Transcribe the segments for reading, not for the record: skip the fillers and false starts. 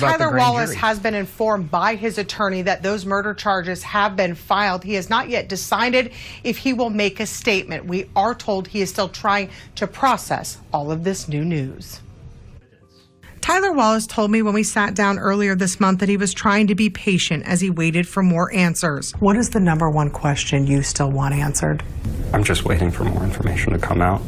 Tyler Wallace has been informed by his attorney that those murder charges have been filed. He has not yet decided if he will make a statement. We are told he is still trying to process all of this new news. Tyler Wallace told me when we sat down earlier this month that he was trying to be patient as he waited for more answers. What is the number one question you still want answered? I'm just waiting for more information to come out.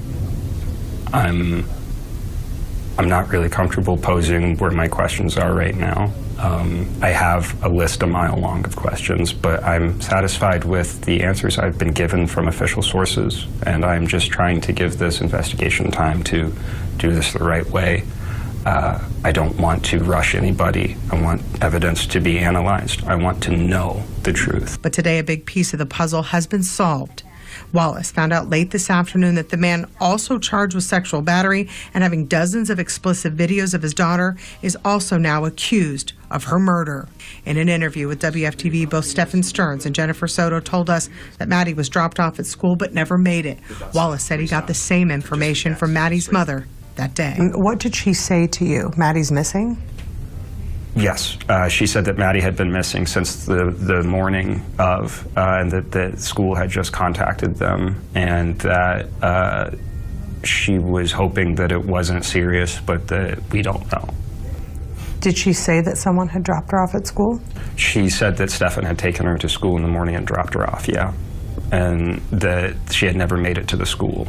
I'm not really comfortable posing where my questions are right now. I have a list a mile long of questions, but I'm satisfied with the answers I've been given from official sources, and I'm just trying to give this investigation time to do this the right way. I don't want to rush anybody. I want evidence to be analyzed. I want to know the truth. But today, a big piece of the puzzle has been solved. Wallace found out late this afternoon that the man also charged with sexual battery and having dozens of explicit videos of his daughter is also now accused of her murder. In an interview with WFTV, both Stephan Sterns and Jennifer Soto told us that Maddie was dropped off at school but never made it. Wallace said he got the same information from Maddie's mother that day. What did she say to you? Maddie's missing? Yes, she said that Maddie had been missing since the morning of, and that the school had just contacted them, and that she was hoping that it wasn't serious, but that we don't know. Did she say that someone had dropped her off at school? She said that Stephan had taken her to school in the morning and dropped her off, yeah, and that she had never made it to the school.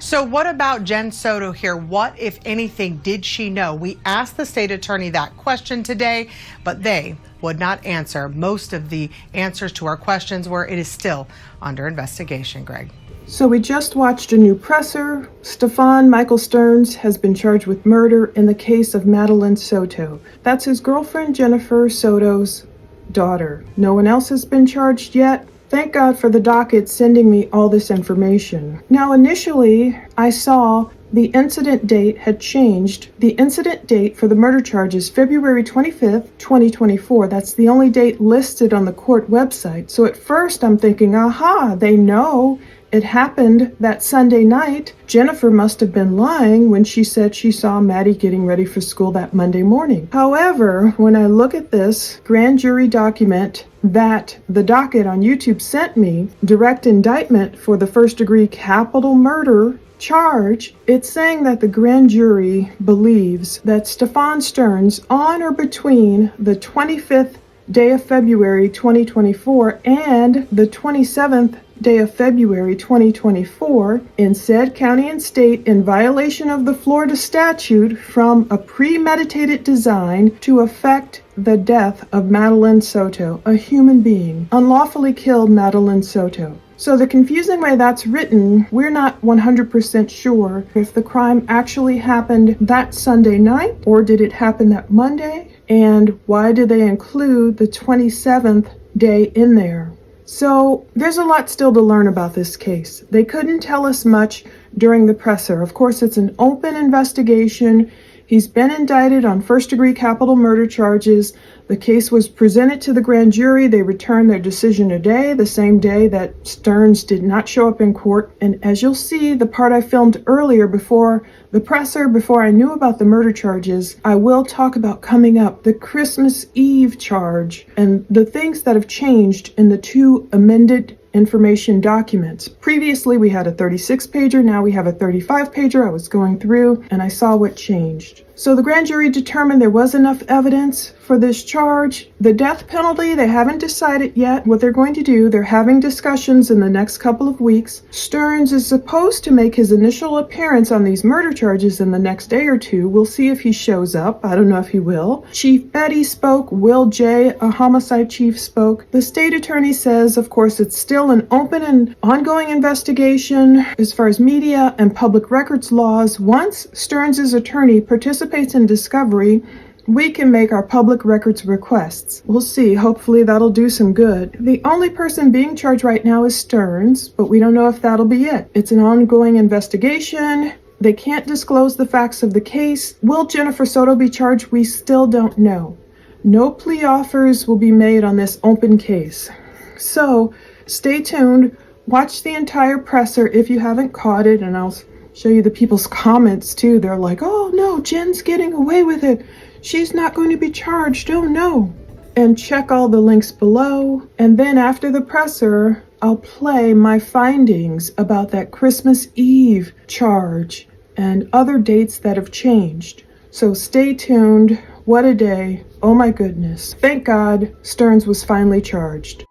So what about Jen Soto here? What, if anything, did she know? We asked the state attorney that question today, but they would not answer. Most of the answers to our questions were it is still under investigation, Greg. So we just watched a new presser. Stephan Michael Sterns has been charged with murder in the case of Madeline Soto. That's his girlfriend Jennifer Soto's daughter. No one else has been charged yet. Thank God for the docket sending me all this information. Now, initially, I saw the incident date had changed. The incident date for the murder charge is February 25th, 2024. That's the only date listed on the court website. So at first I'm thinking, aha, they know it happened that Sunday night. Jennifer must have been lying when she said she saw Maddie getting ready for school that Monday morning. However, when I look at this grand jury document that the docket on YouTube sent me, direct indictment for the first-degree capital murder charge, it's saying that the grand jury believes that Stephan Sterns, on or between the 25th day of February 2024 and the 27th day of February 2024, in said county and state in violation of the Florida statute from a premeditated design to effect the death of Madeline Soto, a human being, unlawfully killed Madeline Soto. So the confusing way that's written, we're not 100% sure if the crime actually happened that Sunday night or did it happen that Monday, and why did they include the 27th day in there? So there's a lot still to learn about this case. They couldn't tell us much during the presser. Of course, it's an open investigation. He's been indicted on first-degree capital murder charges. The case was presented to the grand jury. They returned their decision today, the same day that Sterns did not show up in court. And as you'll see, the part I filmed earlier before the presser, before I knew about the murder charges, I will talk about coming up the Christmas Eve charge and the things that have changed in the two amended information documents. Previously, we had a 36-pager. Now we have a 35-pager. I was going through and I saw what changed. So the grand jury determined there was enough evidence for this charge. The death penalty, they haven't decided yet what they're going to do. They're having discussions in the next couple of weeks. Sterns is supposed to make his initial appearance on these murder charges in the next day or two. We'll see if he shows up. I don't know if he will. Chief Betty spoke. Will J., a homicide chief, spoke. The state attorney says, of course, it's still an open and ongoing investigation as far as media and public records laws. Once Sterns' attorney participates in discovery, we can make our public records requests. We'll see. Hopefully that'll do some good. The only person being charged right now is Sterns, but we don't know if that'll be it. It's an ongoing investigation. They can't disclose the facts of the case. Will Jennifer Soto be charged? We still don't know. No plea offers will be made on this open case. So stay tuned. Watch the entire presser if you haven't caught it, and I'll Show you the people's comments too. They're like, oh no, Jen's getting away with it. She's not going to be charged. Oh no. And check all the links below. And then after the presser, I'll play my findings about that Christmas Eve charge and other dates that have changed. So stay tuned. What a day. Oh my goodness. Thank God Sterns was finally charged.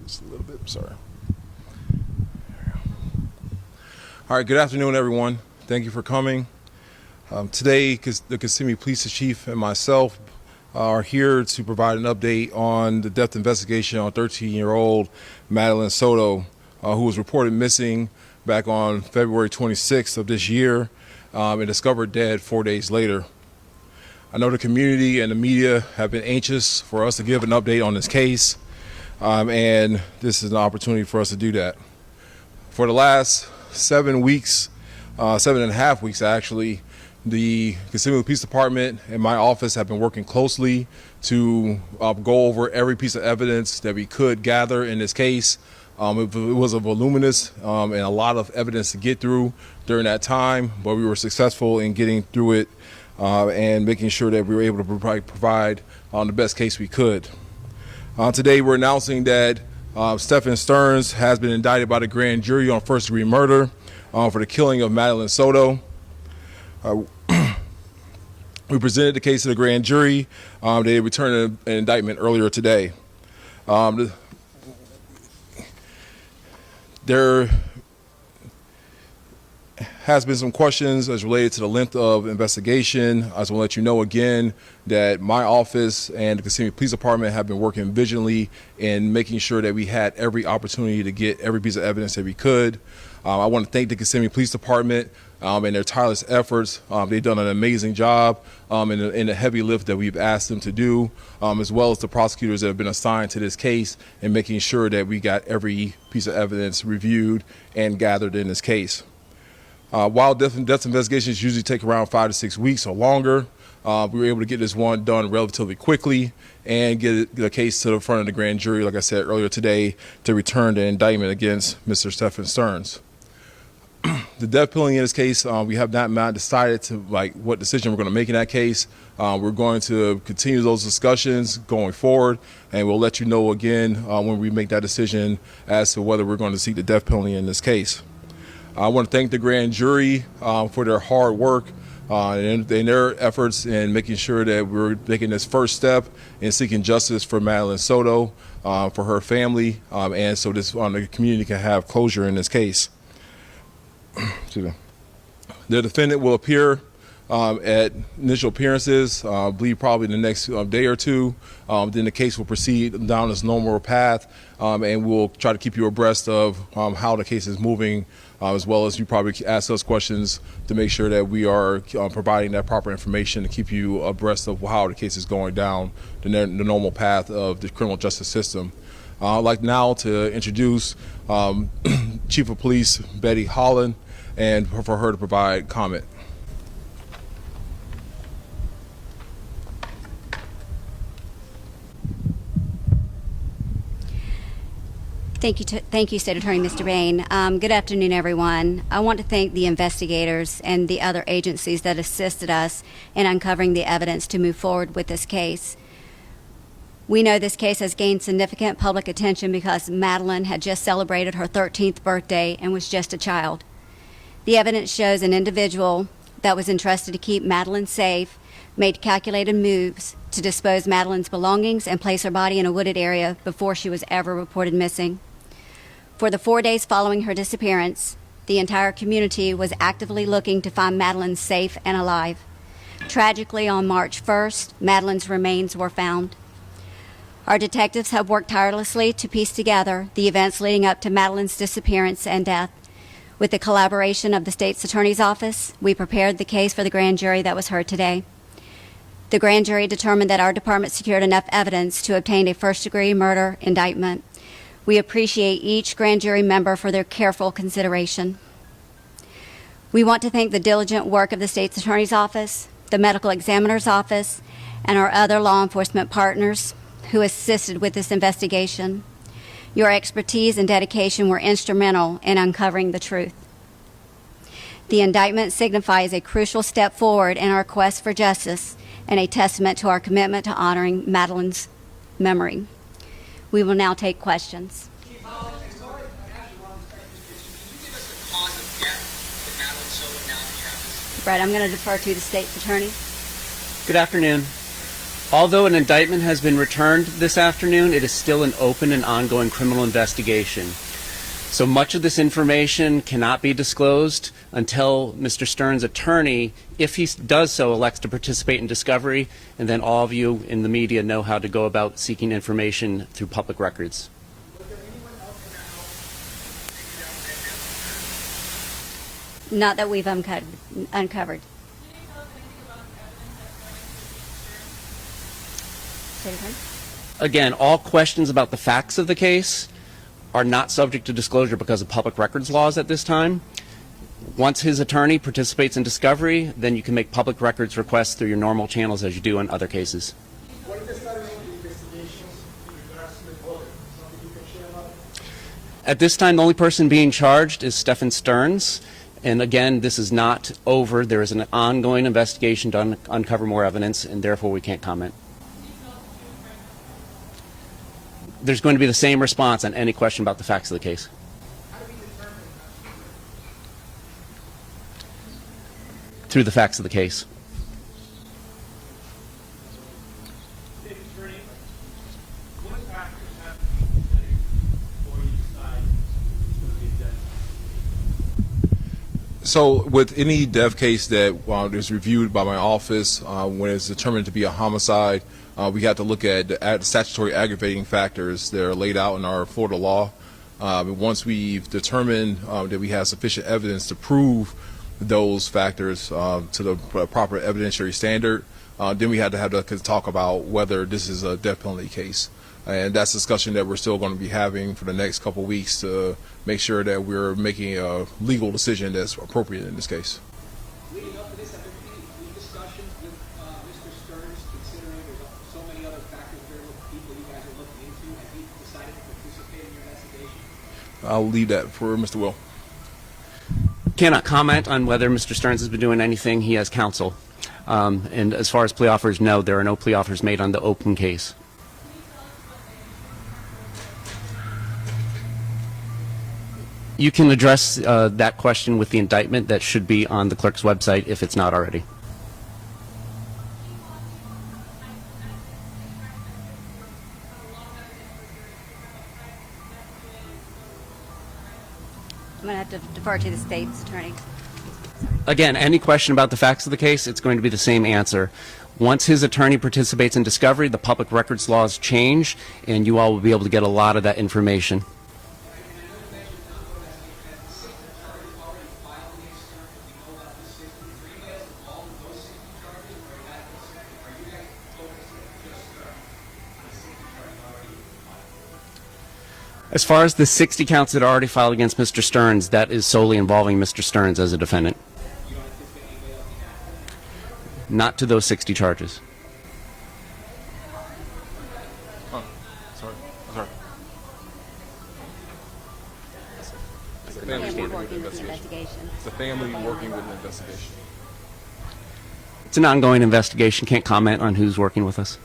Just a little bit, sorry. All right, good afternoon, everyone. Thank you for coming. Today, the Kissimmee Police Chief and myself are here to provide an update on the death investigation on 13-year-old Madeline Soto, who was reported missing back on February 26th of this year and discovered dead 4 days later. I know the community and the media have been anxious for us to give an update on this case, and this is an opportunity for us to do that. For the last 7 weeks, 7.5 weeks actually, the Kissimmee Police Department and my office have been working closely to go over every piece of evidence that we could gather in this case. It was a voluminous and a lot of evidence to get through during that time, but we were successful in getting through it and making sure that we were able to provide the best case we could. Today we're announcing that Stephan Sterns has been indicted by the grand jury on first-degree murder for the killing of Madeline Soto. We presented the case to the grand jury. They returned an indictment earlier today. There has been some questions as related to the length of investigation. I just want to let you know again that my office and the Kissimmee Police Department have been working vigilantly in making sure that we had every opportunity to get every piece of evidence that we could. I want to thank the Kissimmee Police Department and their tireless efforts. They've done an amazing job in the heavy lift that we've asked them to do, as well as the prosecutors that have been assigned to this case and making sure that we got every piece of evidence reviewed and gathered in this case. While death investigations usually take around 5 to 6 weeks or longer, we were able to get this one done relatively quickly and get the case to the front of the grand jury, like I said earlier today, to return the indictment against Mr. Stephan Sterns. The death penalty in this case, we have not decided to what decision we're going to make in that case. We're going to continue those discussions going forward, and we'll let you know again when we make that decision as to whether we're going to seek the death penalty in this case. I want to thank the grand jury for their hard work and their efforts in making sure that we're making this first step in seeking justice for Madeline Soto, for her family, and so the community can have closure in this case. The defendant will appear at initial appearances, I believe probably the next day or two. Then the case will proceed down its normal path, and we'll try to keep you abreast of how the case is moving, as well as you probably ask us questions to make sure that we are providing that proper information to keep you abreast of how the case is going down the normal path of the criminal justice system. I'd like now to introduce Chief of Police Betty Holland, and for her to provide comment. Thank you, State Attorney Mr. Bain. Good afternoon, everyone. I want to thank the investigators and the other agencies that assisted us in uncovering the evidence to move forward with this case. We know this case has gained significant public attention because Madeline had just celebrated her 13th birthday and was just a child. The evidence shows an individual that was entrusted to keep Madeline safe made calculated moves to dispose Madeline's belongings and place her body in a wooded area before she was ever reported missing. For the 4 days following her disappearance, the entire community was actively looking to find Madeline safe and alive. Tragically, on March 1st, Madeline's remains were found. Our detectives have worked tirelessly to piece together the events leading up to Madeline's disappearance and death. With the collaboration of the State's Attorney's Office, we prepared the case for the grand jury that was heard today. The grand jury determined that our department secured enough evidence to obtain a first-degree murder indictment. We appreciate each grand jury member for their careful consideration. We want to thank the diligent work of the State's Attorney's Office, the Medical Examiner's Office, and our other law enforcement partners who assisted with this investigation. Your expertise and dedication were instrumental in uncovering the truth. The indictment signifies a crucial step forward in our quest for justice and a testament to our commitment to honoring Madeline's memory. We will now take questions. Brett, I'm going to defer to the state's attorney. Good afternoon. Although an indictment has been returned this afternoon, it is still an open and ongoing criminal investigation. So much of this information cannot be disclosed until Mr. Sterns' attorney, if he does so, elects to participate in discovery, and then all of you in the media know how to go about seeking information through public records. Not that we've uncovered. Say it again. Again, all questions about the facts of the case are not subject to disclosure because of public records laws at this time. Once his attorney participates in discovery, then you can make public records requests through your normal channels as you do in other cases. What is the status of the investigations in regards to the bullet? Something you can share about it? At this time, the only person being charged is Stephan Sterns. And again, this is not over. There is an ongoing investigation to uncover more evidence, and therefore we can't comment. There's going to be the same response on any question about the facts of the case. Through the facts of the case. So with any death case that is reviewed by my office, when it's determined to be a homicide, we have to look at the statutory aggravating factors that are laid out in our Florida law. Once we've determined that we have sufficient evidence to prove those factors to the proper evidentiary standard, then we have to talk about whether this is a death penalty case. And that's a discussion that we're still going to be having for the next couple of weeks to make sure that we're making a legal decision that's appropriate in this case. Leading up to this, have there been any discussions with Mr. Sterns, considering there's so many other factors there with people you guys are looking into? Have you decided to participate in your investigation? I'll leave that for Mr. Will. Cannot comment on whether Mr. Sterns has been doing anything. He has counsel. And as far as plea offers, no, there are no plea offers made on the open case. You can address that question with the indictment that should be on the clerk's website if it's not already. I'm going to have to defer to the state's attorney. Again, any question about the facts of the case, it's going to be the same answer. Once his attorney participates in discovery, the public records laws change, and you all will be able to get a lot of that information. As far as the 60 counts that are already filed against Mr. Sterns, that is solely involving Mr. Sterns as a defendant. Not to those 60 charges. Oh, sorry. It's the family working with the investigation. It's the family working with the investigation. It's an ongoing investigation. Can't comment on who's working with us.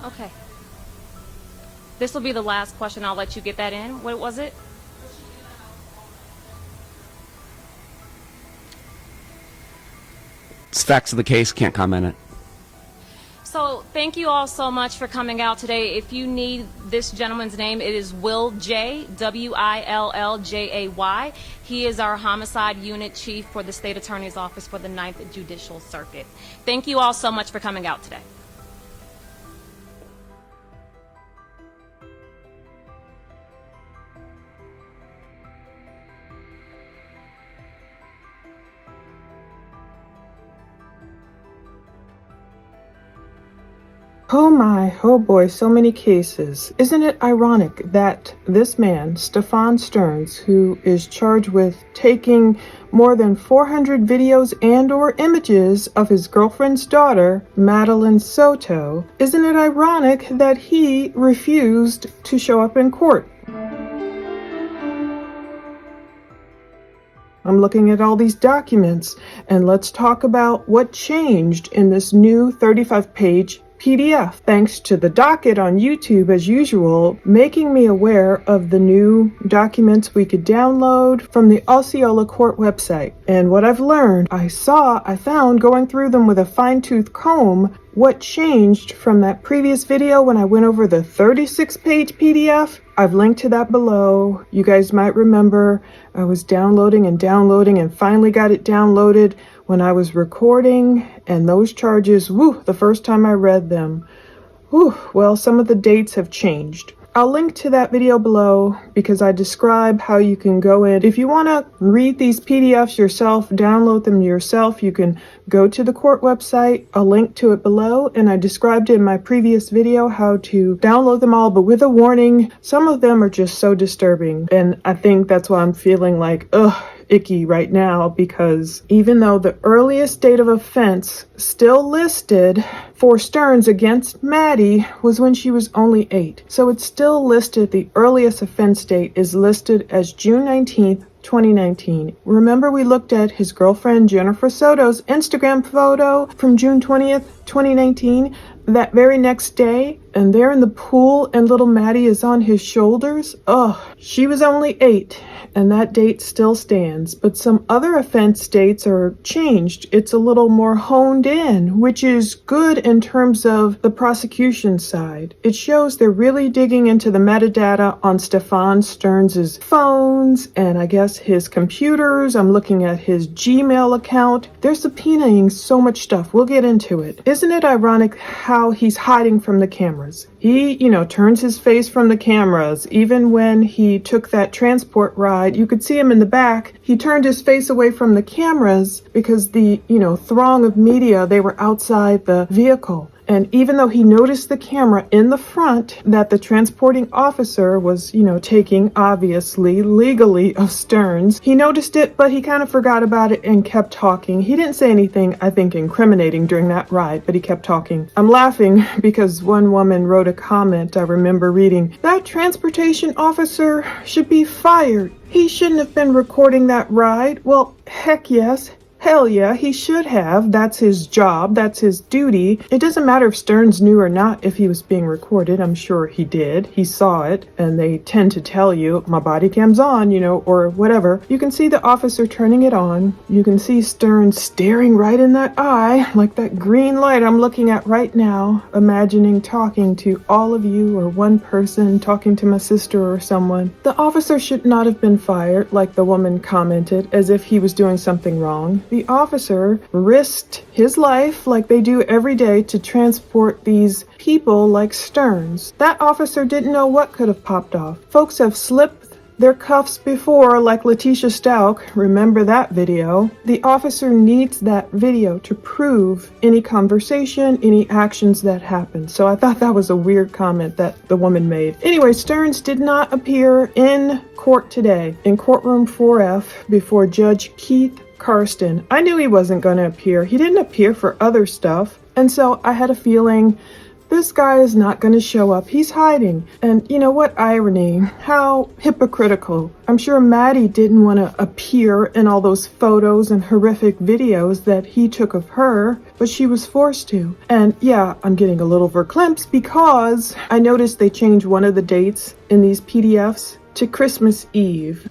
Okay. This will be the last question. I'll let you get that in. What was it? It's facts of the case. Can't comment on it. So thank you all so much for coming out today. If you need this gentleman's name, it is Will J, Willjay. He is our homicide unit chief for the state attorney's office for the 9th Judicial Circuit. Thank you all so much for coming out today. Oh my, oh boy, so many cases. Isn't it ironic that this man, Stephan Sterns, who is charged with taking more than 400 videos and or images of his girlfriend's daughter, Madeline Soto, isn't it ironic that he refused to show up in court? I'm looking at all these documents, and let's talk about what changed in this new 35-page PDF, thanks to the docket on YouTube as usual, making me aware of the new documents we could download from the Osceola Court website. And what I've learned, I found going through them with a fine-tooth comb, what changed from that previous video when I went over the 36-page PDF. I've linked to that below. You guys might remember I was downloading and finally got it downloaded when I was recording, and those charges, the first time I read them, well, some of the dates have changed. I'll link to that video below because I describe how you can go in. If you want to read these PDFs yourself, download them yourself, you can go to the court website. I'll link to it below, and I described in my previous video how to download them all, but with a warning. Some of them are just so disturbing, and I think that's why I'm feeling like, icky right now, because even though the earliest date of offense still listed for Sterns against Maddie was when she was only 8. So it's still listed, the earliest offense date is listed as June 19th, 2019. Remember we looked at his girlfriend Jennifer Soto's Instagram photo from June 20th, 2019, that very next day, and they're in the pool and little Maddie is on his shoulders. She was only 8, and that date still stands. But some other offense dates are changed. It's a little more honed in, which is good in terms of the prosecution side. It shows they're really digging into the metadata on Stephan Sterns' phones and I guess his computers. I'm looking at his Gmail account. They're subpoenaing so much stuff. We'll get into it. Isn't it ironic how he's hiding from the cameras? He, turns his face from the cameras. Even when he took that transport ride, you could see him in the back. He turned his face away from the cameras because the, throng of media, they were outside the vehicle. And even though he noticed the camera in the front that the transporting officer was, taking, obviously, legally of Sterns, he noticed it, but he kind of forgot about it and kept talking. He didn't say anything, I think, incriminating during that ride, but he kept talking. I'm laughing because one woman wrote a comment I remember reading, "That transportation officer should be fired. He shouldn't have been recording that ride." Well, heck yes. Hell yeah, he should have. That's his job. That's his duty. It doesn't matter if Sterns knew or not if he was being recorded. I'm sure he did. He saw it. And they tend to tell you, my body cam's on, or whatever. You can see the officer turning it on. You can see Sterns staring right in that eye, like that green light I'm looking at right now, imagining talking to all of you or one person, talking to my sister or someone. The officer should not have been fired, like the woman commented, as if he was doing something wrong. The officer risked his life like they do every day to transport these people like Sterns. That officer didn't know what could have popped off. Folks have slipped their cuffs before, like Letitia Stout. Remember that video? The officer needs that video to prove any conversation, any actions that happened. So I thought that was a weird comment that the woman made. Anyway, Sterns did not appear in court today, in courtroom 4F, before Judge Keith Karsten. I knew he wasn't going to appear. He didn't appear for other stuff. And so I had a feeling this guy is not going to show up. He's hiding. And you know what irony? How hypocritical. I'm sure Maddie didn't want to appear in all those photos and horrific videos that he took of her, but she was forced to. And yeah, I'm getting a little verklempt because I noticed they changed one of the dates in these PDFs to Christmas Eve.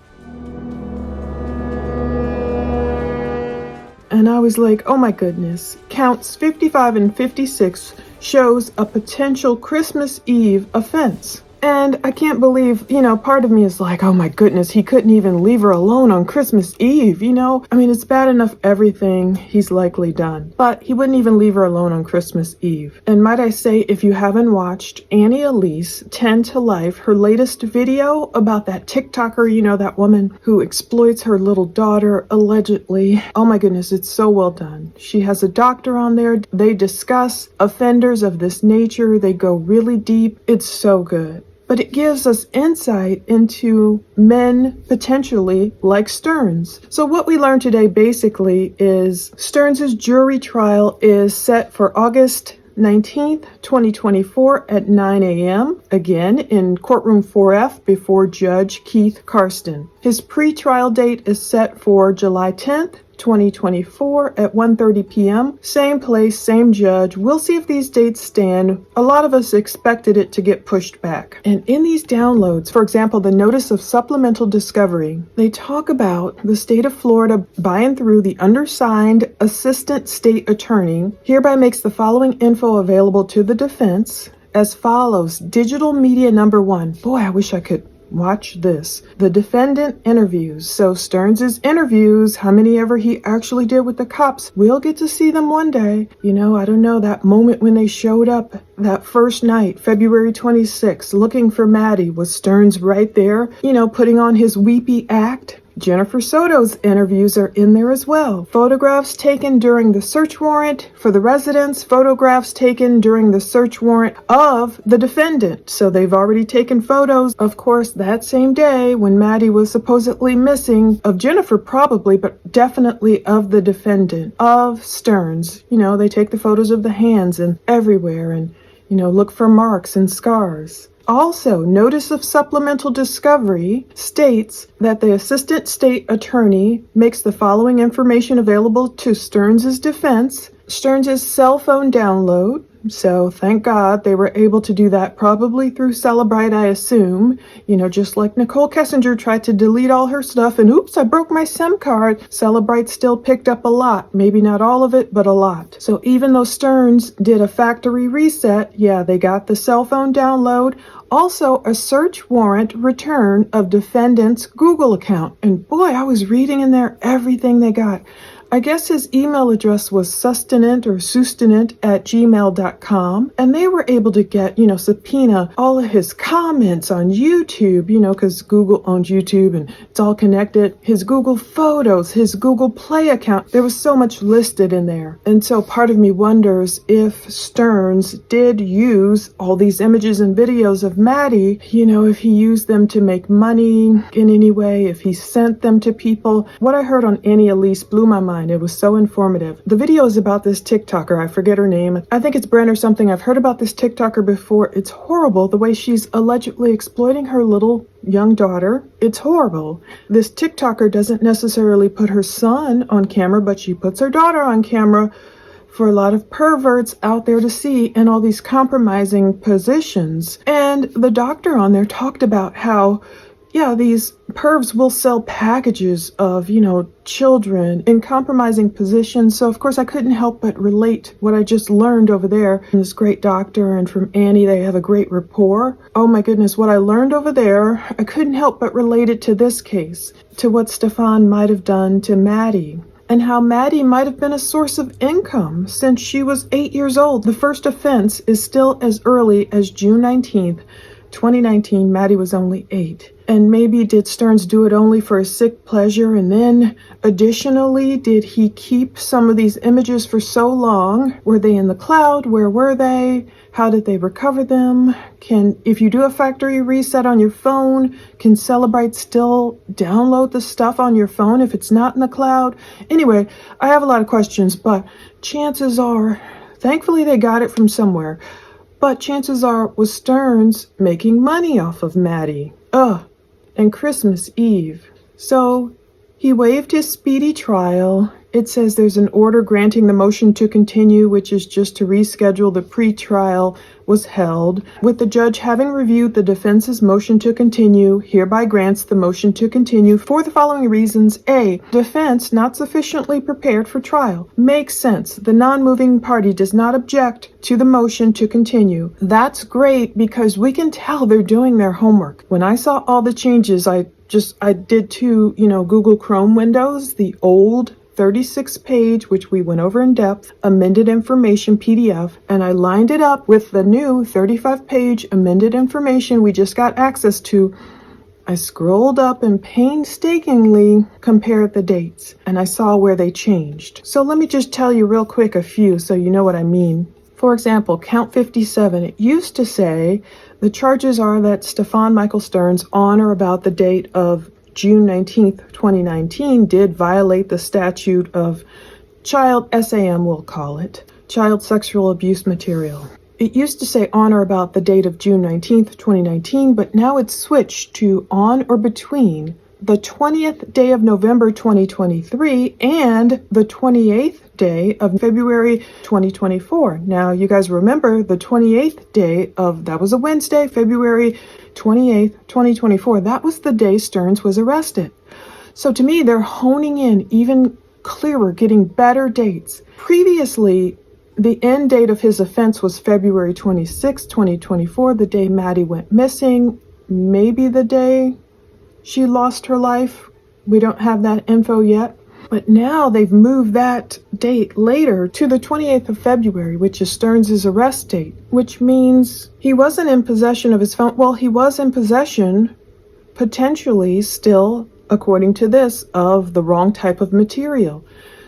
And I was like, oh my goodness. Counts 55 and 56 shows a potential Christmas Eve offense. And I can't believe, part of me is like, oh my goodness, he couldn't even leave her alone on Christmas Eve, I mean, it's bad enough everything he's likely done. But he wouldn't even leave her alone on Christmas Eve. And might I say, if you haven't watched Annie Elise 10 to Life, her latest video about that TikToker, that woman who exploits her little daughter allegedly. Oh my goodness, it's so well done. She has a doctor on there. They discuss offenders of this nature. They go really deep. It's so good. But it gives us insight into men potentially like Sterns. So what we learned today basically is Sterns' jury trial is set for August 19th, 2024 at 9 a.m., again in courtroom 4F before Judge Keith Karsten. His pre-trial date is set for July 10th, 2024 at 1:30 p.m. Same place, same judge. We'll see if these dates stand. A lot of us expected it to get pushed back. And in these downloads, for example, the notice of supplemental discovery, they talk about the state of Florida by and through the undersigned assistant state attorney hereby makes the following info available to the defense as follows. Digital media number 1. Boy, I wish I could watch this. The defendant interviews. So Sterns' interviews, how many ever he actually did with the cops, we'll get to see them one day. I don't know, that moment when they showed up that first night, February 26th, looking for Maddie, was Sterns right there, putting on his weepy act? Jennifer Soto's interviews are in there as well. Photographs taken during the search warrant for the residence, photographs taken during the search warrant of the defendant. So they've already taken photos, of course, that same day when Maddie was supposedly missing, of Jennifer probably, but definitely of the defendant, of Sterns. They take the photos of the hands and everywhere and, look for marks and scars. Also, notice of supplemental discovery states that the assistant state attorney makes the following information available to Sterns' defense. Sterns' cell phone download. So thank God they were able to do that, probably through Celebrite, I assume. Just like Nicole Kessinger tried to delete all her stuff and oops, I broke my SIM card. Celebrite still picked up a lot. Maybe not all of it, but a lot. So even though Sterns did a factory reset, yeah, they got the cell phone download. Also, a search warrant return of defendant's Google account. And boy, I was reading in there everything they got. I guess his email address was sustenant@gmail.com, and they were able to get, subpoena all of his comments on YouTube, because Google owns YouTube and it's all connected. His Google Photos, his Google Play account, there was so much listed in there. And so part of me wonders if Sterns did use all these images and videos of Maddie, if he used them to make money in any way, if he sent them to people. What I heard on Annie Elise blew my mind. It was so informative. The video is about this TikToker. I forget her name. I think it's Brent or something. I've heard about this TikToker before. It's horrible the way she's allegedly exploiting her little young daughter. It's horrible. This TikToker doesn't necessarily put her son on camera, but she puts her daughter on camera for a lot of perverts out there to see in all these compromising positions. And the doctor on there talked about how these pervs will sell packages of, children in compromising positions. So, of course, I couldn't help but relate what I just learned over there from this great doctor and from Annie. They have a great rapport. Oh, my goodness, what I learned over there, I couldn't help but relate it to this case, to what Stephan might have done to Maddie, and how Maddie might have been a source of income since she was 8 years old. The first offense is still as early as June 19th, 2019. Maddie was only 8. And maybe did Sterns do it only for a sick pleasure? And then additionally, did he keep some of these images for so long? Were they in the cloud? Where were they? How did they recover them? If you do a factory reset on your phone, can Celebrite still download the stuff on your phone if it's not in the cloud? Anyway, I have a lot of questions, but chances are, thankfully they got it from somewhere, but chances are, was Sterns making money off of Maddie? And Christmas Eve. So he waived his speedy trial. It says there's an order granting the motion to continue, which is just to reschedule the pretrial was held. With the judge having reviewed the defense's motion to continue, hereby grants the motion to continue for the following reasons. A, defense not sufficiently prepared for trial. Makes sense. The non-moving party does not object to the motion to continue. That's great because we can tell they're doing their homework. When I saw all the changes, I did two, Google Chrome windows, the old 36-page, which we went over in depth, amended information PDF, and I lined it up with the new 35-page amended information we just got access to. I scrolled up and painstakingly compared the dates, and I saw where they changed. So let me just tell you real quick a few so you know what I mean. For example, count 57, it used to say the charges are that Stephan Michael Sterns on or about the date of June 19th, 2019 did violate the statute of child SAM, we'll call it, child sexual abuse material. It used to say on or about the date of June 19th, 2019, but now it's switched to on or between the 20th day of November 2023 and the 28th day of February 2024. Now, you guys remember the 28th day that was a Wednesday, February 28th, 2024. That was the day Sterns was arrested. So to me, they're honing in even clearer, getting better dates. Previously, the end date of his offense was February 26, 2024, the day Maddie went missing, maybe the day she lost her life. We don't have that info yet. But now they've moved that date later to the 28th of February, which is Sterns' arrest date, which means he wasn't in possession of his phone. Well, he was in possession, potentially still, according to this, of the wrong type of material.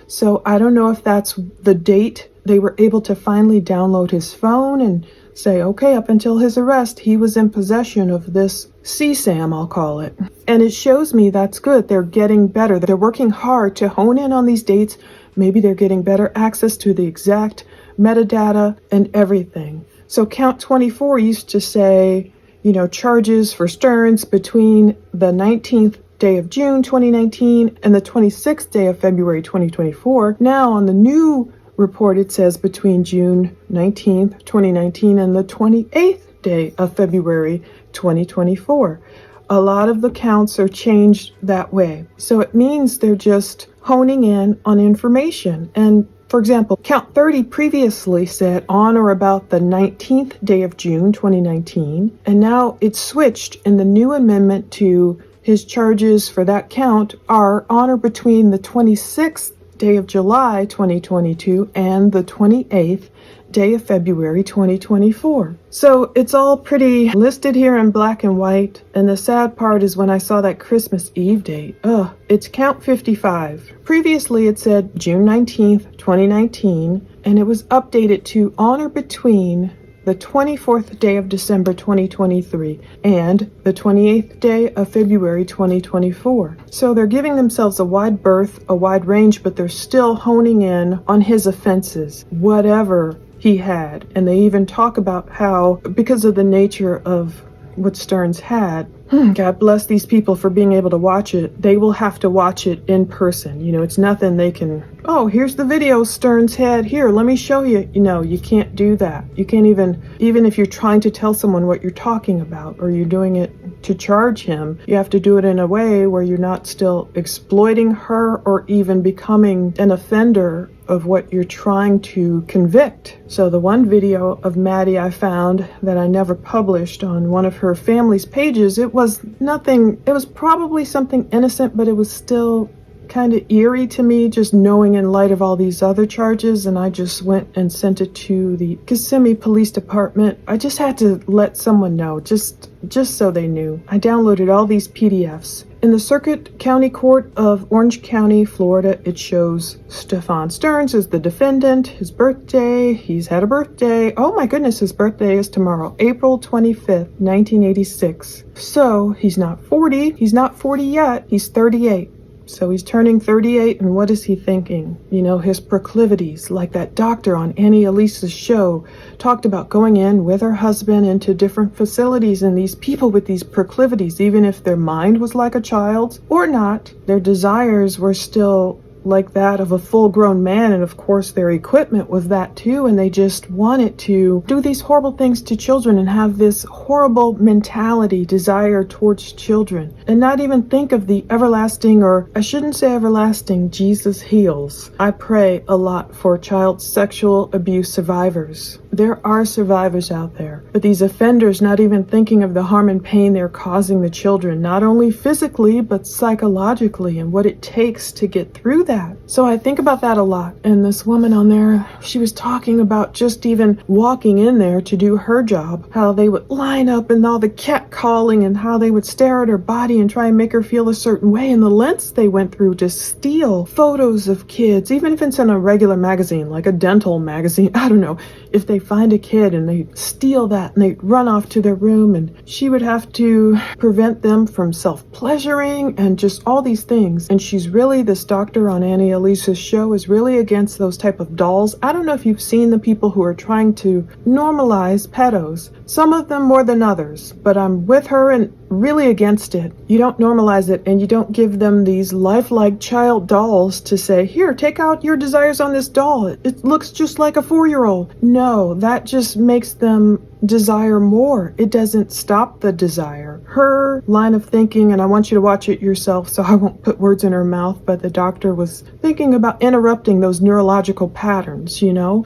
So I don't know if that's the date they were able to finally download his phone and say, okay, up until his arrest, he was in possession of this CSAM, I'll call it. And it shows me that's good. They're getting better. They're working hard to hone in on these dates. Maybe they're getting better access to the exact metadata and everything. So count 24 used to say, charges for Sterns between the 19th day of June 2019 and the 26th day of February 2024. Now on the new report, it says between June 19th, 2019 and the 28th day of February 2024. A lot of the counts are changed that way. So it means they're just honing in on information. And for example, count 30 previously said on or about the 19th day of June 2019. And now it's switched in the new amendment to his charges for that count are on or between the 26th day of July 2022 and the 28th day of February 2024. So it's all pretty listed here in black and white. And the sad part is when I saw that Christmas Eve date. It's count 55. Previously it said June 19th, 2019, and it was updated to on or between the 24th day of December 2023 and the 28th day of February 2024. So they're giving themselves a wide berth, a wide range, but they're still honing in on his offenses, whatever he had. And they even talk about how, because of the nature of what Sterns had, God bless these people for being able to watch it. They will have to watch it in person. It's nothing they can, here's the video Sterns had. Here, let me show you. You can't do that. You can't even if you're trying to tell someone what you're talking about or you're doing it to charge him, you have to do it in a way where you're not still exploiting her or even becoming an offender of what you're trying to convict. So the one video of Maddie I found that I never published on one of her family's pages, it was probably something innocent, but it was still kind of eerie to me, just knowing in light of all these other charges. And I just went and sent it to the Kissimmee Police Department. I just had to let someone know, just so they knew. I downloaded all these PDFs. In the Circuit County Court of Orange County, Florida, it shows Stephan Sterns is the defendant, his birthday, he's had a birthday. Oh my goodness, his birthday is tomorrow, April 25th, 1986. So he's not 40. He's not 40 yet. He's 38. So he's turning 38, and what is he thinking? His proclivities, like that doctor on Annie Elise's show talked about going in with her husband into different facilities, and these people with these proclivities, even if their mind was like a child's or not, their desires were still like that of a full-grown man, and of course their equipment was that too, and they just wanted to do these horrible things to children and have this horrible mentality, desire towards children, and not even think of the everlasting, or I shouldn't say everlasting, Jesus heals. I pray a lot for child sexual abuse survivors. There are survivors out there, but these offenders not even thinking of the harm and pain they're causing the children, not only physically but psychologically, and what it takes to get through that. So I think about that a lot. And this woman on there, she was talking about just even walking in there to do her job, how they would line up and all the cat calling and how they would stare at her body and try and make her feel a certain way, and the lengths they went through to steal photos of kids, even if it's in a regular magazine, like a dental magazine, I don't know. If they find a kid and they steal that and they run off to their room, and she would have to prevent them from self-pleasuring and just all these things. And she's really, this doctor on Annie Elisa's show is really against those type of dolls. I don't know if you've seen the people who are trying to normalize pedos, some of them more than others, but I'm with her and really against it. You don't normalize it, and you don't give them these lifelike child dolls to say, here, take out your desires on this doll. It looks just like a 4-year-old. No, that just makes them desire more. It doesn't stop the desire. Her line of thinking, and I want you to watch it yourself, so I won't put words in her mouth, but the doctor was thinking about interrupting those neurological patterns, you know?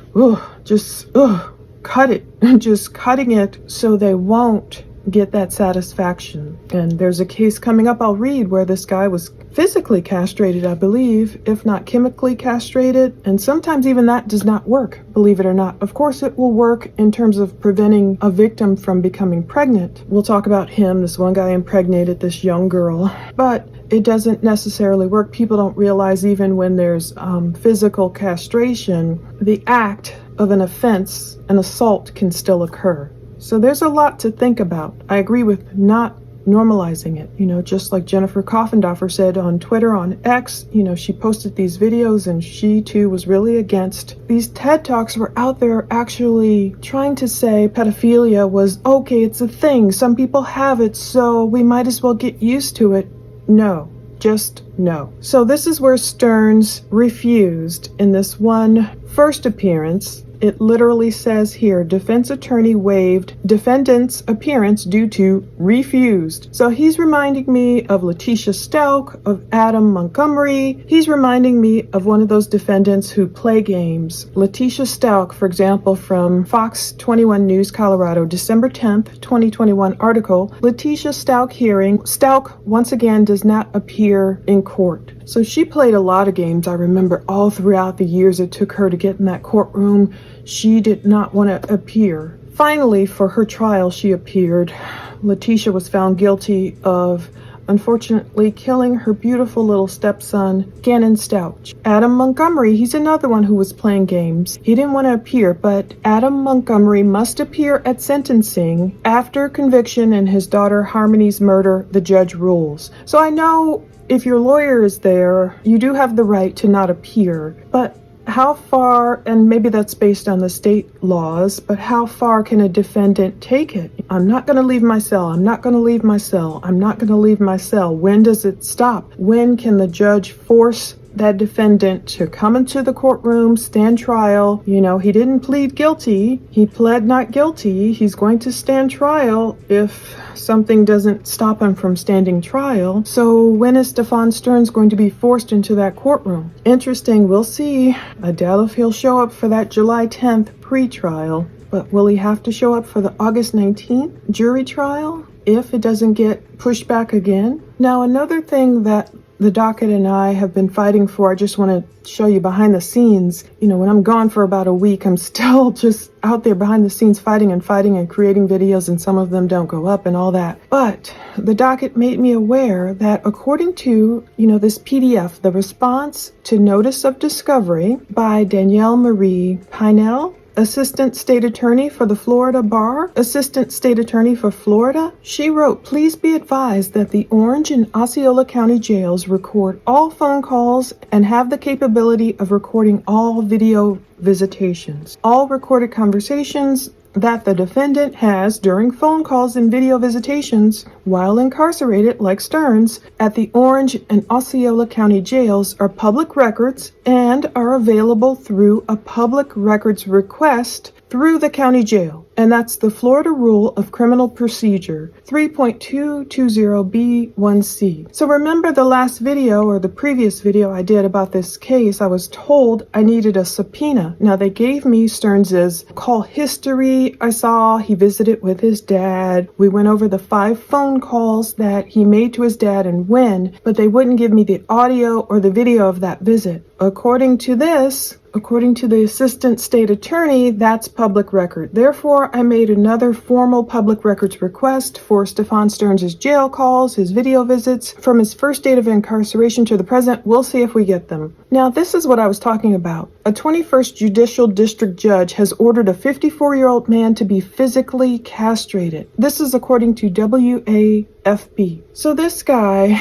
Cut it. Just cutting it so they won't get that satisfaction. And there's a case coming up I'll read where this guy was physically castrated, I believe, if not chemically castrated, and sometimes even that does not work, believe it or not. Of course it will work in terms of preventing a victim from becoming pregnant. We'll talk about him. This one guy impregnated this young girl, but it doesn't necessarily work. People don't realize even when there's physical castration, the act of an offense, an assault, can still occur. So there's a lot to think about. I agree with not normalizing it. You know, just like Jennifer Coffendorfer said on Twitter, on X, you know, she posted these videos and she too was really against. These TED Talks were out there actually trying to say pedophilia was okay, it's a thing. Some people have it, so we might as well get used to it. No. Just no. So this is where Sterns refused in this one first appearance. It literally says here, defense attorney waived defendant's appearance due to refused. So he's reminding me of Letitia Stelk, of Adam Montgomery. He's reminding me of one of those defendants who play games. Letitia Stelk, for example, from Fox 21 News, Colorado, December 10th, 2021 article, Letitia Stelk hearing. Stelk, once again, does not appear in court. So she played a lot of games. I remember all throughout the years it took her to get in that courtroom. She did not want to appear. Finally, for her trial, she appeared. Letitia was found guilty of, unfortunately, killing her beautiful little stepson, Gannon Stout. Adam Montgomery, he's another one who was playing games. He didn't want to appear, but Adam Montgomery must appear at sentencing after conviction in his daughter Harmony's murder, the judge rules. So I know if your lawyer is there, you do have the right to not appear, but how far, and maybe that's based on the state laws, but how far can a defendant take it? I'm not going to leave my cell. I'm not going to leave my cell. I'm not going to leave my cell. When does it stop? When can the judge force that defendant to come into the courtroom, stand trial? You know, he didn't plead guilty. He pled not guilty. He's going to stand trial if something doesn't stop him from standing trial. So when is Stephan Sterns going to be forced into that courtroom? Interesting. We'll see. I doubt if he'll show up for that July 10th pre-trial, but will he have to show up for the August 19th jury trial if it doesn't get pushed back again? Now, another thing that the docket and I have been fighting for, I just want to show you behind the scenes. You know, when I'm gone for about a week, I'm still just out there behind the scenes fighting and creating videos, and some of them don't go up and all that. But the docket made me aware that according to, you know, this PDF, the response to notice of discovery by Danielle Marie Pinell, Assistant State Attorney for the Florida Bar, Assistant State Attorney for Florida, she wrote, please be advised that the Orange and Osceola County jails record all phone calls and have the capability of recording all video visitations. All recorded conversations that the defendant has during phone calls and video visitations while incarcerated, like Sterns, at the Orange and Osceola County jails are public records and are available through a public records request through the county jail. And that's the Florida Rule of Criminal Procedure 3.220B1C. So remember the last video or the previous video I did about this case, I was told I needed a subpoena. Now they gave me Sterns's call history. I saw he visited with his dad. We went over the 5 phone calls that he made to his dad and when, but they wouldn't give me the audio or the video of that visit. According to the assistant state attorney, that's public record. Therefore, I made another formal public records request for Stephan Sterns' jail calls, his video visits, from his first date of incarceration to the present. We'll see if we get them. Now, this is what I was talking about. A 21st Judicial District Judge has ordered a 54-year-old man to be physically castrated. This is according to WAFB. So this guy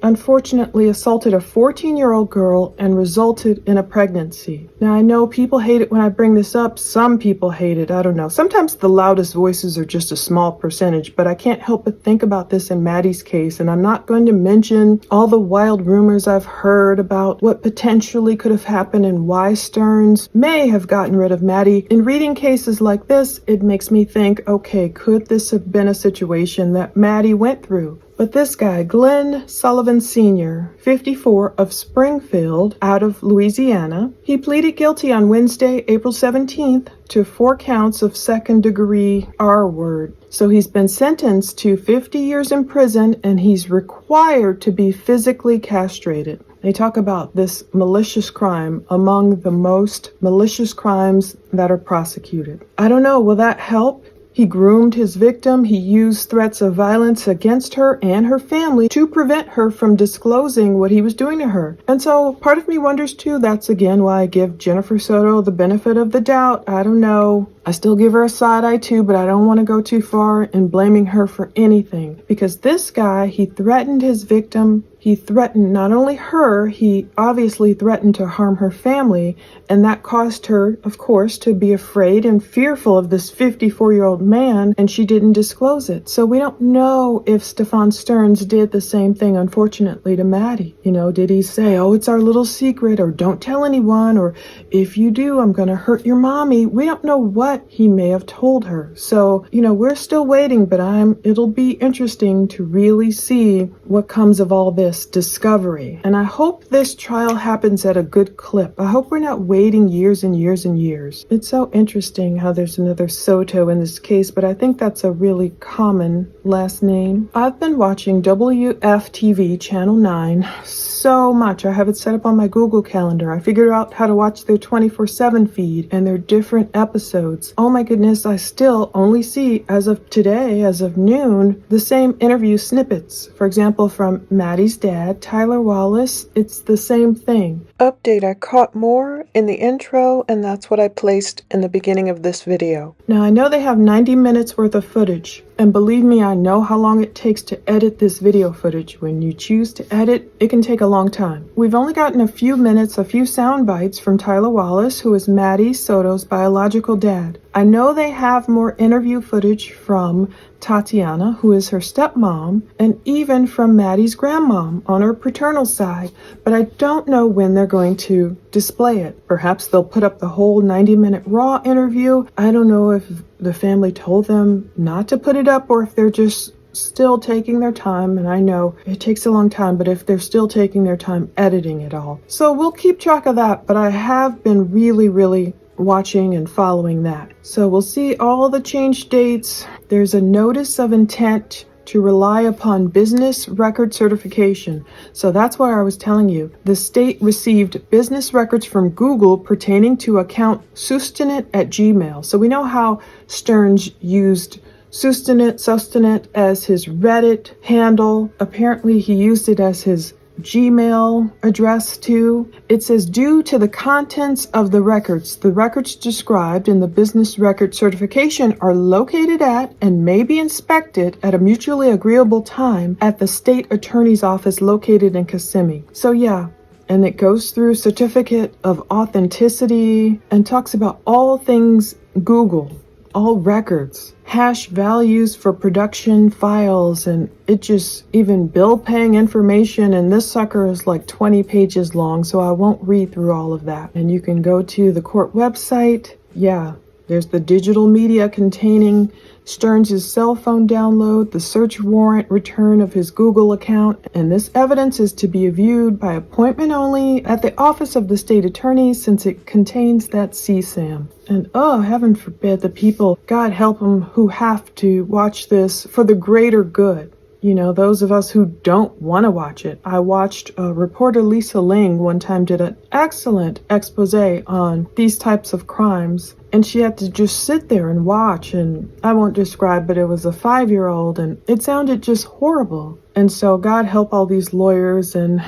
unfortunately assaulted a 14-year-old girl and resulted in a pregnancy. Now, I know people hate it when I bring this up. Some people hate it. I don't know. Sometimes the loudest voices are just a small percentage, but I can't help but think about this in Maddie's case, and I'm not going to mention all the wild rumors I've heard about what potentially could have happened and why Sterns may have gotten rid of Maddie. In reading cases like this, it makes me think, okay, could this have been a situation that Maddie went through? But this guy, Glenn Sullivan Sr., 54, of Springfield, out of Louisiana, he pleaded guilty on Wednesday, April 17th, to 4 counts of second-degree R-word. So he's been sentenced to 50 years in prison, and he's required to be physically castrated. They talk about this malicious crime among the most malicious crimes that are prosecuted. I don't know, will that help? He groomed his victim. He used threats of violence against her and her family to prevent her from disclosing what he was doing to her. And so part of me wonders too, that's again why I give Jennifer Soto the benefit of the doubt. I don't know. I still give her a side eye too, but I don't want to go too far in blaming her for anything. Because this guy, he threatened his victim. He threatened not only her, he obviously threatened to harm her family, and that caused her, of course, to be afraid and fearful of this 54-year-old man, and she didn't disclose it. So we don't know if Stephan Sterns did the same thing, unfortunately, to Maddie. You know, did he say, oh, it's our little secret, or don't tell anyone, or if you do, I'm going to hurt your mommy. We don't know what he may have told her. So, you know, we're still waiting, but it'll be interesting to really see what comes of all this discovery. And I hope this trial happens at a good clip. I hope we're not waiting years and years and years. It's so interesting how there's another Soto in this case, but I think that's a really common last name. I've been watching WFTV Channel 9 so much. I have it set up on my Google Calendar. I figured out how to watch their 24/7 feed and their different episodes. Oh my goodness, I still only see, as of today, as of noon, the same interview snippets. For example, from Maddie's dad, Tyler Wallace, it's the same thing. Update, I caught more in the intro, and that's what I placed in the beginning of this video. Now, I know they have 90 minutes worth of footage, and believe me, I know how long it takes to edit this video footage. When you choose to edit, it can take a long time. We've only gotten a few minutes, a few sound bites from Tyler Wallace, who is Maddie Soto's biological dad. I know they have more interview footage from Tatiana, who is her stepmom, and even from Maddie's grandmom on her paternal side, but I don't know when they're going to display it. Perhaps they'll put up the whole 90-minute raw interview. I don't know if the family told them not to put it up or if they're just still taking their time, and I know it takes a long time, but if they're still taking their time editing it all. So we'll keep track of that, but I have been really watching and following that. So we'll see all the change dates. There's a notice of intent to rely upon business record certification. So that's why I was telling you. The state received business records from Google pertaining to account sustenant@gmail. So we know how Sterns used sustenant as his Reddit handle. Apparently he used it as his Gmail address too. It says, due to the contents of the records described in the business record certification are located at and may be inspected at a mutually agreeable time at the state attorney's office located in Kissimmee. So yeah, and it goes through certificate of authenticity and talks about all things Google. all records, hash values for production files, and it just even bill paying information. And this sucker is like 20 pages long, so I won't read through all of that. And you can go to the court website. Yeah, there's the digital media containing Sterns' cell phone download, the search warrant return of his Google account, and this evidence is to be viewed by appointment only at the office of the state attorney since it contains that CSAM. And oh, heaven forbid the people, God help them, who have to watch this for the greater good. You know, those of us who don't want to watch it. I watched reporter Lisa Ling one time did an excellent expose on these types of crimes. And she had to just sit there and watch. And I won't describe, but it was a 5-year-old and it sounded just horrible. And so God help all these lawyers and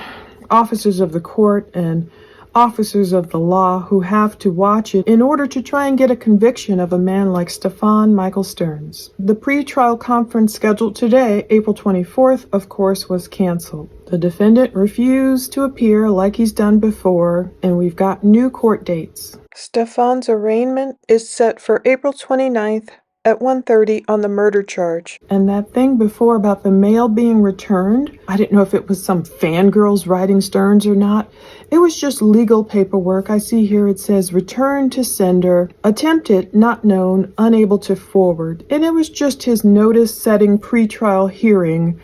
officers of the court and officers of the law who have to watch it in order to try and get a conviction of a man like Stephan Michael Sterns. The pre-trial conference scheduled today, April 24th, of course, was canceled. The defendant refused to appear like he's done before, and we've got new court dates. Stephan's arraignment is set for April 29th at 1:30 on the murder charge. And that thing before about the mail being returned, I didn't know if it was some fangirls writing Sterns or not. It was just legal paperwork. I see here it says return to sender, attempted, not known, unable to forward. And it was just his notice setting pretrial hearing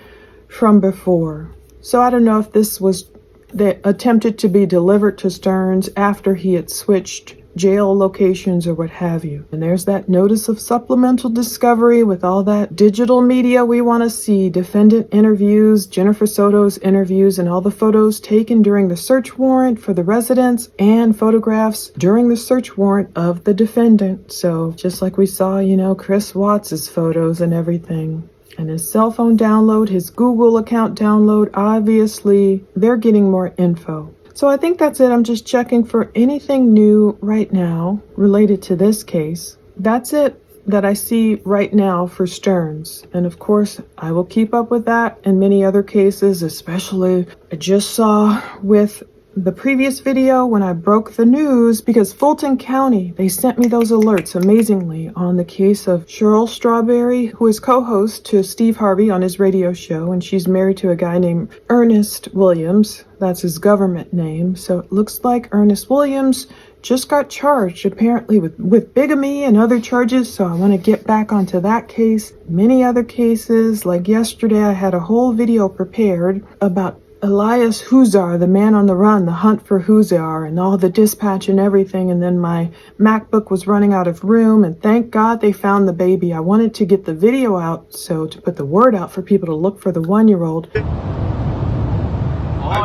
from before. So I don't know if this was that attempted to be delivered to Sterns after he had switched jail locations or what have you. And there's that notice of supplemental discovery with all that digital media we want to see, defendant interviews, Jennifer Soto's interviews, and all the photos taken during the search warrant for the residence and photographs during the search warrant of the defendant. So just like we saw, you know, Chris Watts's photos and everything. And his cell phone download, his Google account download, obviously they're getting more info. So I think that's it. I'm just checking for anything new right now related to this case. That's it that I see right now for Sterns. And of course, I will keep up with that and many other cases, especially I just saw with the previous video when I broke the news, because Fulton County, they sent me those alerts amazingly on the case of Cheryl Strawberry, who is co-host to Steve Harvey on his radio show, and she's married to a guy named Ernest Williams. That's his government name. So it looks like Ernest Williams just got charged apparently with bigamy and other charges. So I want to get back onto that case. Many other cases, like yesterday I had a whole video prepared about Elias Huzar, the man on the run, the hunt for Huzar, and all the dispatch and everything. And then my MacBook was running out of room, and thank God they found the baby. I wanted to get the video out, so to put the word out for people to look for the 1-year-old. Oh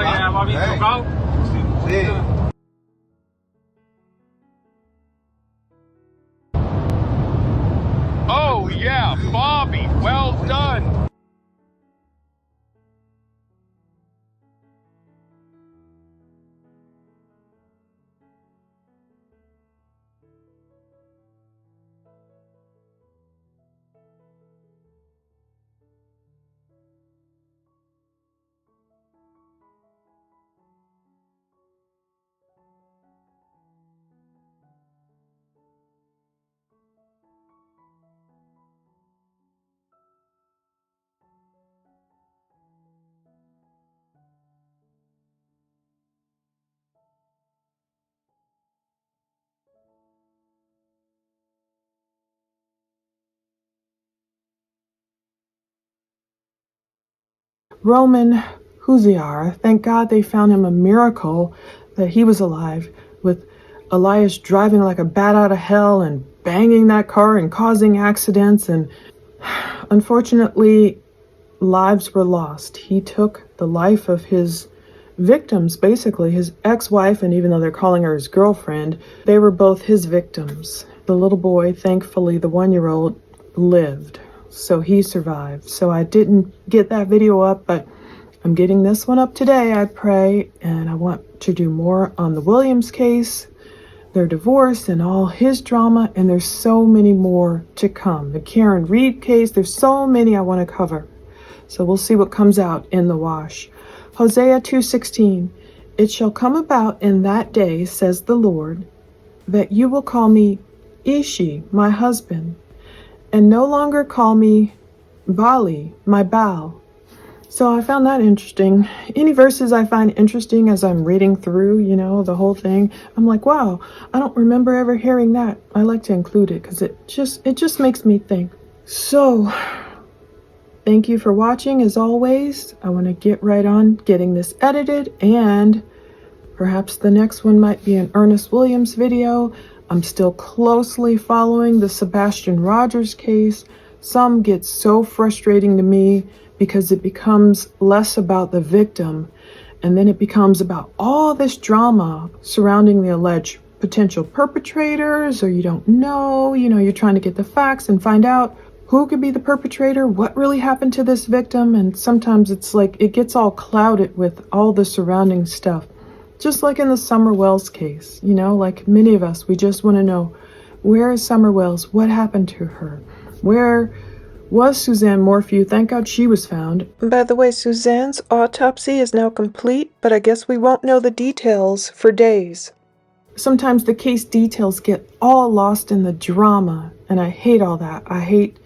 yeah, Bobby, go. Oh yeah, Bobby, well done. Roman Huzar, thank God they found him, a miracle that he was alive, with Elias driving like a bat out of hell and banging that car and causing accidents, and unfortunately lives were lost. He took the life of his victims, basically his ex-wife, and even though they're calling her his girlfriend, they were both his victims. The little boy, thankfully the 1-year-old, lived. So he survived. So I didn't get that video up, but I'm getting this one up today, I pray. And I want to do more on the Williams case, their divorce, and all his drama. And there's so many more to come. The Karen Reed case, there's so many I want to cover. So we'll see what comes out in the wash. Hosea 2:16, it shall come about in that day, says the Lord, that you will call me Ishi, my husband, and no longer call me Bali, my Baal. So I found that interesting. Any verses I find interesting as I'm reading through, the whole thing, I'm like, wow, I don't remember ever hearing that. I like to include it because it just makes me think. So, thank you for watching as always. I want to get right on getting this edited, and perhaps the next one might be an Ernest Williams video. I'm still closely following the Sebastian Rogers case. Some get so frustrating to me because it becomes less about the victim, and then it becomes about all this drama surrounding the alleged potential perpetrators, or you don't know, you're trying to get the facts and find out who could be the perpetrator, what really happened to this victim, and sometimes it's like it gets all clouded with all the surrounding stuff. Just like in the Summer Wells case, like many of us, we just want to know, where is Summer Wells? What happened to her? Where was Suzanne Morphew? Thank God she was found. By the way, Suzanne's autopsy is now complete, but I guess we won't know the details for days. Sometimes the case details get all lost in the drama, and I hate all that. I hate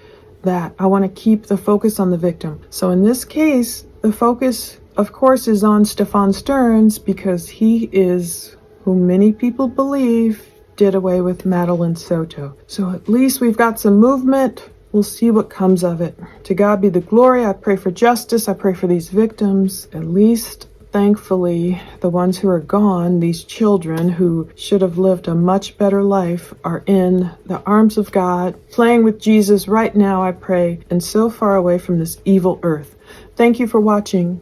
that. I want to keep the focus on the victim. So in this case, the focus, of course, is on Stephan Sterns, because he is who many people believe did away with Madeline Soto. So at least we've got some movement. We'll see what comes of it. To God be the glory. I pray for justice. I pray for these victims. At least, thankfully, the ones who are gone, these children who should have lived a much better life, are in the arms of God, playing with Jesus right now, I pray, and so far away from this evil earth. Thank you for watching.